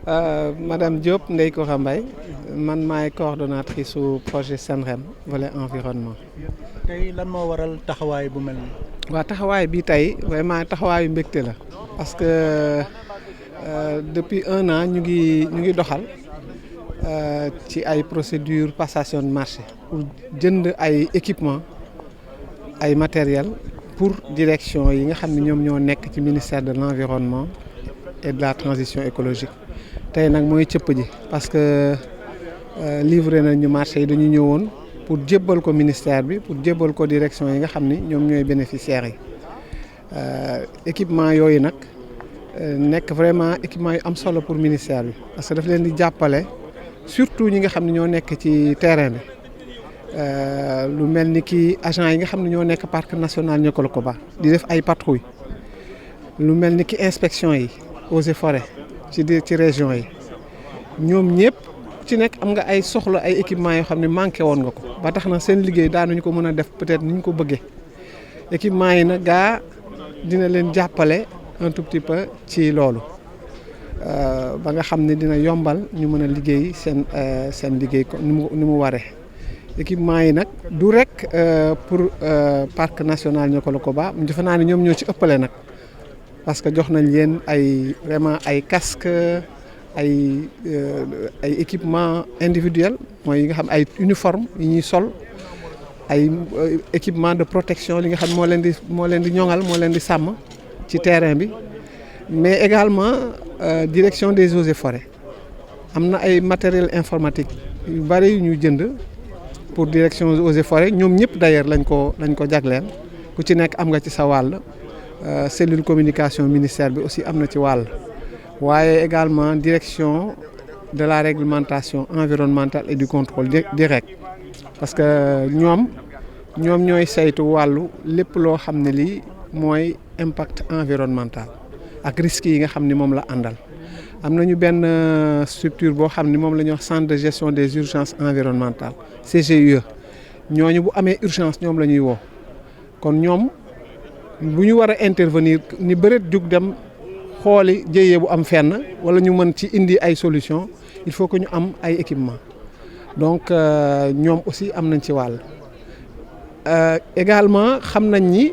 Madame Diop Ndeye Koura Mbaye man maay coordonnatrice su projet Senrem volet environnement. tey lan moo waral taxawaay bu mel nii. waaw taxawaay bi tey vraiment taxawaayu mbégte la parce que depuis 1 an ñu ngi doxal ci ay procédure passation de marché pour jënd ay équipement ay matériel pour direction yi nga xam ne ñoom ñoo nekk ci ministère de l'environnement et de la transition écologique. tey nag mooy cëpp ji parce que livré nañu marché yi dañu ñëwoon pour jébbal ko ministère bi pour jébbal ko direction yi nga xam ni ñoom ñooy bénéficiaires yi équipement yooyu nag nekk vraiment équipement yu am solo pour ministère bi parce que daf leen di jàppale surtout ñi nga xam ne ñoo nekk ci terrain bi lu mel ni ki agent yi nga xam ne ñoo nekk parc national Niokolo-Koba di def ay patrouille lu mel ni ki inspection yi eaux et forêts ci région yi ñoom ñëpp ci nekk am nga ay soxla ay équipements yoo xam ne manqué woon nga ko ba tax na seen liggéey daanuñu ko mën a def peut-être ni ñu ko bëggee équipements yi nag gaa dina leen jàppale un tout petit peu ci loolu ba nga xam ne dina yombal ñu mën a liggéey seen liggéey ko ni mu waree équipements yi nag du rek pour parc national Niokolo-Koba defe naa ne ñoom ñoo ci ëppale nag. parce que jox nañ leen ay vraiment ay casque ay équipement individuel mooy yi nga xam ay uniforme yi ñuy sol ay équipement de protection li nga xam moo leen di ñoŋal moo leen di sàmm ci terrain bi mais également direction des eaux et forêts am na ay matériel informatique yu bari yu ñu jënd pour direction eaux et forêts ñoom ñëpp d'ailleurs lañ ko jagleel ku ci nekk am nga ci sa wàll. Cellule communication ministère bi aussi am na ci wàll waaye également direction de la réglementation environnementale et du contrôle direct parce que ñoom ñooy saytu wàllu lépp loo xam ne lii mooy impact environnemental ak risques yi nga xam ni moom la àndal. am nañu benn structure boo xam ni moom la ñuy wax centre de gestion des urgences environnementales CGUE ñooñu bu amee urgence ñoom la ñuy woo kon ñoom. bu ñu war a intervenir ni bëreet jug dem xooli jëyee bu am fenn wala ñu mën ci indi ay solution il faut que ñu am ay équipement donc ñoom aussi am nañ ci wàll également xam nañ ni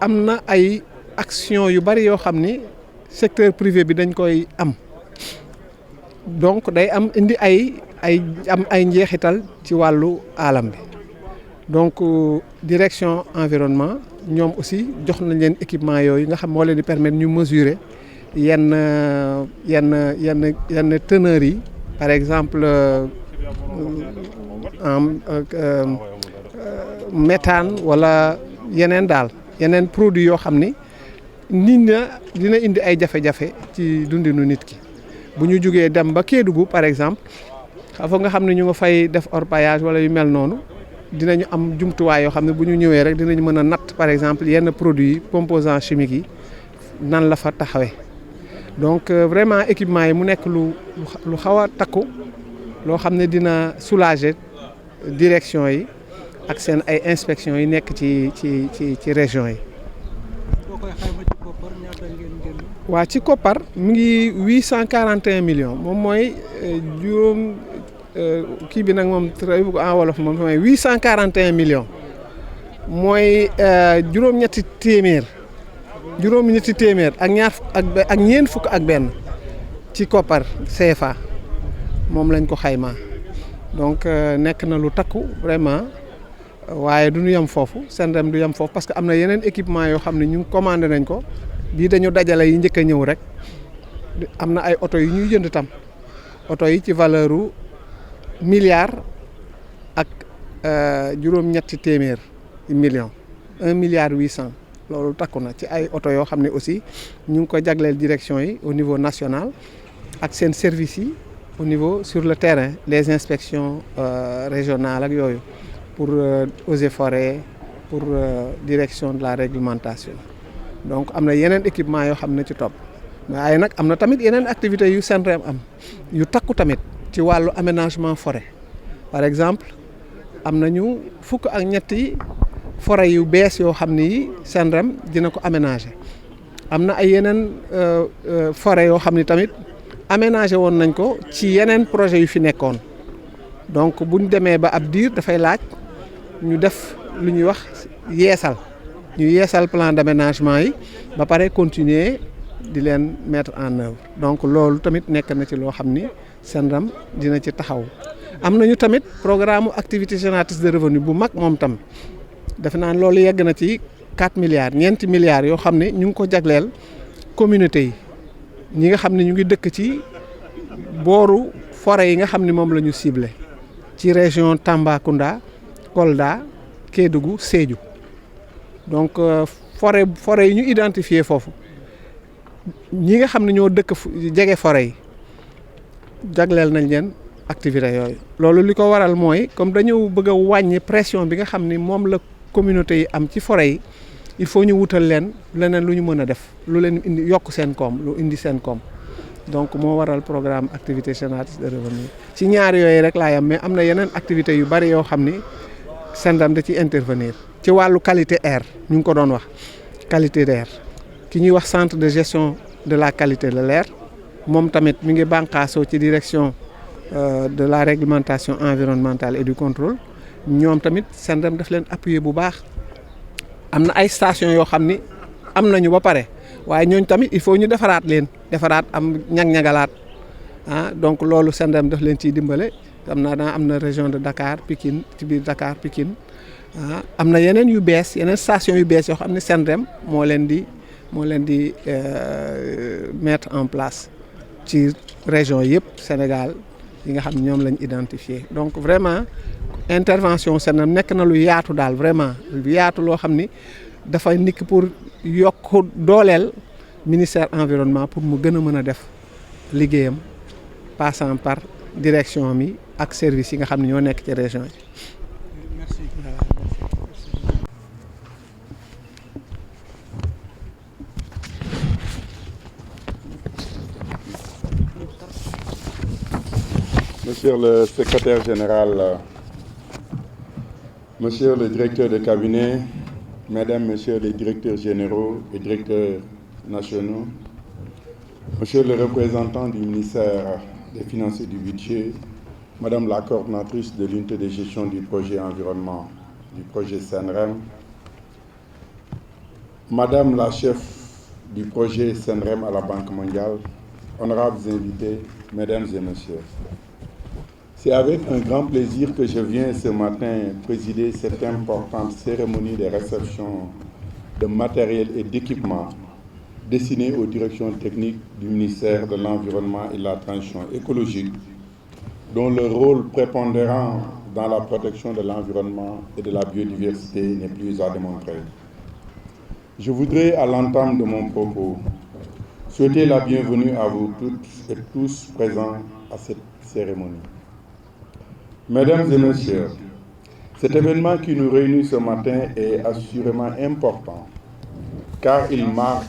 am na ay action yu bari yoo xam ni secteur privé bi dañ koy am donc day am indi ay njeexital ci wàllu alam bi donc direction environnement ñoom aussi jox nañ leen équipement yooyu nga xam moo leen di permettre ñu mesurer yenn teneurs yi par exemple méthane wala yeneen produits yoo xam ni dina indi ay jafe-jafe ci dundinu nit ki bu ñu jógee dem ba Kédougou par exemple foog nga xam ne ñu nga fay def orpaillage wala yu mel noonu dinañu am jumtuwaay yoo xam ne bu ñu ñëwee rek dinañu mën a natt par exemple yenn produits composants chimiques yi nan la fa taxawee donc vraiment équipement yi mu nekk lu xaw a takku loo xam ne dina soulager direction yi ak seen ay inspection yi nekk ci région yi. waa ci koppar mu ngi 841 millions moom mooy juróom. kii bi nag moom très en wolof moom mooy 841 millions mooy juróom-ñetti téeméer ak ñeent fukk ak benn ci koppar CFA moom lañ ko xaymaa donc nekk na lu takku vraiment waaye du ñu yem foofu Senrem du yem foofu parce que am na yeneen équipement yoo xam ne ñu commandé nañ ko bii dañu dajale yi njëkk a ñëw rek am na ay oto yu ñuy jënd tam oto yi ci valeur milliard ak juróom-ñetti téeméer millions 1 milliard 800 loolu takku na ci ay oto yoo xam ne aussi ñu ngi ko jagleel direction yi au niveau national ak seen services yi au niveau sur le terrain les inspections régionales ak yooyu pour eaux et forêts pour direction de la réglementation donc am na yeneen équipement yoo xam ne ci topp waaye nag am na tamit yeneen activités yu Senrem am yu takku tamit ci wàllu aménagement forêt par exemple am nañu fukk ak ñetti forêt yu bees yoo xam ni Senrem dina ko aménager am na ay yeneen forêt yoo xam ni tamit aménagé woon nañ ko ci yeneen projet yu fi nekkoon donc buñ demee ba ab diir dafay laaj ñu def lu ñuy wax ñu yeesal plan d'aménagement yi ba pare continuer di leen mettre en œuvre donc loolu tamit nekk na ci loo xam ni CNRAM dina ci taxaw. am nañu tamit programme activité génératrice de revenu bu mag moom tam defe naa loolu yegg na ci 4 milliards ñeenti milliards yoo xam ne ñu ngi ko jagleel communauté yi ñi nga xam ne ñu ngi dëkk ci booru forêt yi nga xam ne moom la ñu ciblé ci région Tambacounda Kolda Kédougou Sédhiou donc forêt yi ñu identifié foofu ñi nga xam ne ñoo dëkk jege forêt yi jagleel nañ leen activité yooyu. loolu li ko waral mooy comme dañu bëgg a wàññi pression bi nga xam ni moom la communauté yi am ci forêt yi il faut ñu wutal leen leneen lu ñu mën a def lu leen indi yokk seen koom lu indi seen koom donc moo waral programme activité génératrice de revenu ci ñaar yooyu rek laa yam mais am na yeneen activités yu bari yoo xam ni CNRAM da ci intervenir. ci wàllu qualité air ñu ngi ko doon wax qualité d'air ki ñuy wax centre de gestion de la qualité de l'air moom tamit mi ngi bànqaasoo ci direction de la réglementation environnementale et du contrôle ñoom tamit CNRAM daf leen appuyer bu baax. am na ay station yoo xam ni am nañu ba pare waaye ñooñu tamit il faut ñu defaraat am ñag-ñagalaat donc loolu CNRAM daf leen ciy dimbale am na région de Dakar Pikine ci biir Dakar Pikine am na yeneen yu bees yeneen station yu bees yoo xam ne CNRAM moo leen di mettre en place ci région yëpp Sénégal yi nga xam ne ñoom lañ identifié donc vraiment intervention CNRAM nekk na lu yaatu daal vraiment lu yaatu loo xam ni dafay nikk pour yokk dooleel ministère environnement pour mu gën a mën a def liggéeyam passant par direction mi ak service yi nga xam ne ñoo nekk ci région yi. Merci. Monsieur le secrétaire général, monsieur le directeur de cabinet, mesdames, messieurs les directeurs généraux et directeurs nationaux, monsieur le représentant du ministère des Finances et du Budget, madame la coordonnatrice de l'unité de gestion du projet environnement du projet CNRAM, madame la chef du projet CNRAM à la Banque mondiale, honorables invités, mesdames et messieurs. C'est avec un grand plaisir que je viens ce matin présider cette importante cérémonie de réception de matériel et d'équipement destiné aux directions techniques du ministère de l'Environnement et de la Transition écologique, dont le rôle prépondérant dans la protection de l'environnement et de la biodiversité n'est plus à démontrer. Je voudrais, à l'entame de mon propos, souhaiter la bienvenue à vous toutes et tous présents à cette cérémonie. Mesdames et messieurs, cet événement qui nous réunit ce matin est assurément important, car il marque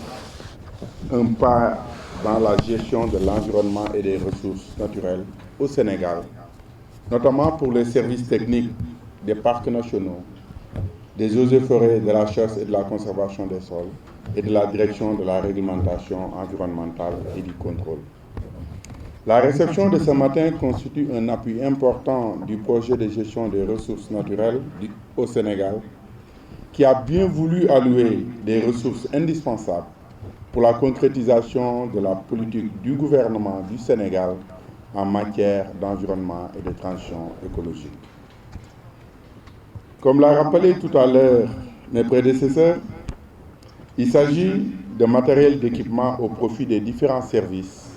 un pas dans la gestion de l'environnement et des ressources naturelles au Sénégal, notamment pour les services techniques des parcs nationaux, des eaux et forêts, de la chasse et de la conservation des sols et de la direction de la réglementation environnementale et du contrôle. La réception de ce matin constitue un appui important du projet de gestion des ressources naturelles au Sénégal, qui a bien voulu allouer des ressources indispensables pour la concrétisation de la politique du gouvernement du Sénégal en matière d'environnement et de transition écologique. Comme l'a rappelé tout à l'heure mes prédécesseurs, il s'agit de matériel d'équipement au profit des différents services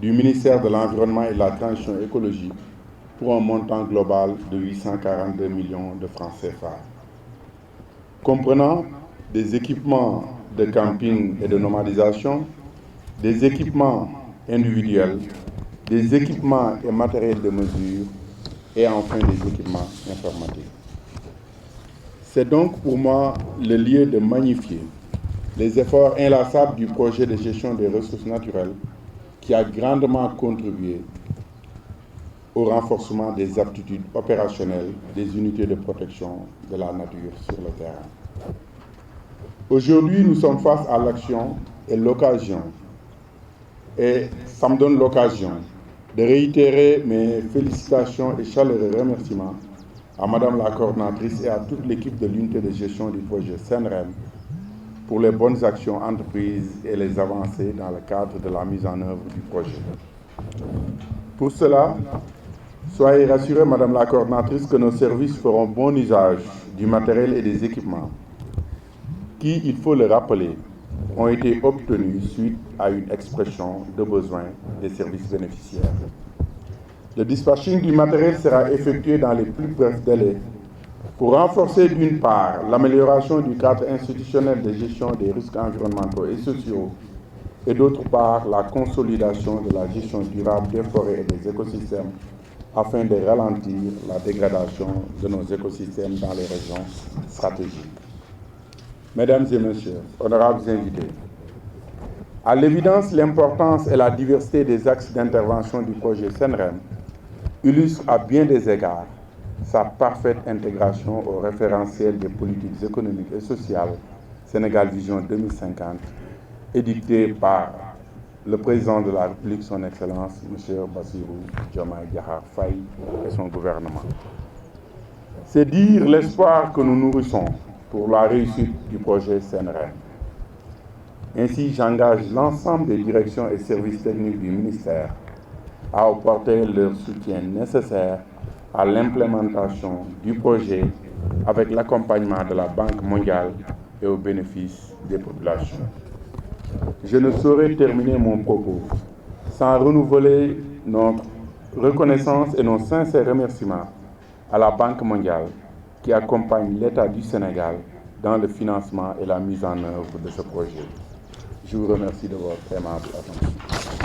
du ministère de l'Environnement et de la Transition écologique pour un montant global de 842 millions de francs CFA, comprenant des équipements de camping et de nomadisation, des équipements individuels, des équipements et matériels de mesure et enfin des équipements informatiques. C'est donc pour moi le lieu de magnifier les efforts inlassables du projet de gestion des ressources naturelles qui a grandement contribué au renforcement des aptitudes opérationnelles des unités de protection de la nature sur le terrain. Aujourd'hui, nous sommes face à l'action et l'occasion, et ça me donne l'occasion de réitérer mes félicitations et chaleureux remerciements à Madame la coordinatrice et à toute l'équipe de l'unité de gestion du projet SENREM pour les bonnes actions entreprises et les avancées dans le cadre de la mise en œuvre du projet. Pour cela, soyez rassurée, Madame la coordinatrice, que nos services feront bon usage du matériel et des équipements qui, il faut le rappeler, ont été obtenus suite à une expression de besoin des services bénéficiaires. Le dispatching du matériel sera effectué dans les plus brefs délais pour renforcer d'une part l'amélioration du cadre institutionnel de gestion des risques environnementaux et sociaux et d'autre part la consolidation de la gestion durable des forêts et des écosystèmes afin de ralentir la dégradation de nos écosystèmes dans les régions stratégiques. Mesdames et messieurs, honorables invités, à l'évidence, l'importance et la diversité des axes d'intervention du projet SENREM illustrent à bien des égards sa parfaite intégration au référentiel des politiques économiques et sociales Sénégal Vision 2050, édicté par le président de la République, son Excellence, M. Bassirou Diomaye Diakhar Faye et son gouvernement. C'est dire l'espoir que nous nourrissons pour la réussite du projet SENREM. Ainsi, j'engage l'ensemble des directions et services techniques du ministère à apporter leur soutien nécessaire à l'implémentation du projet avec l'accompagnement de la Banque mondiale et au bénéfice des populations. Je ne saurais terminer mon propos sans renouveler notre reconnaissance et nos sincères remerciements à la Banque mondiale qui accompagne l'État du Sénégal dans le financement et la mise en œuvre de ce projet. Je vous remercie de votre aimable attention.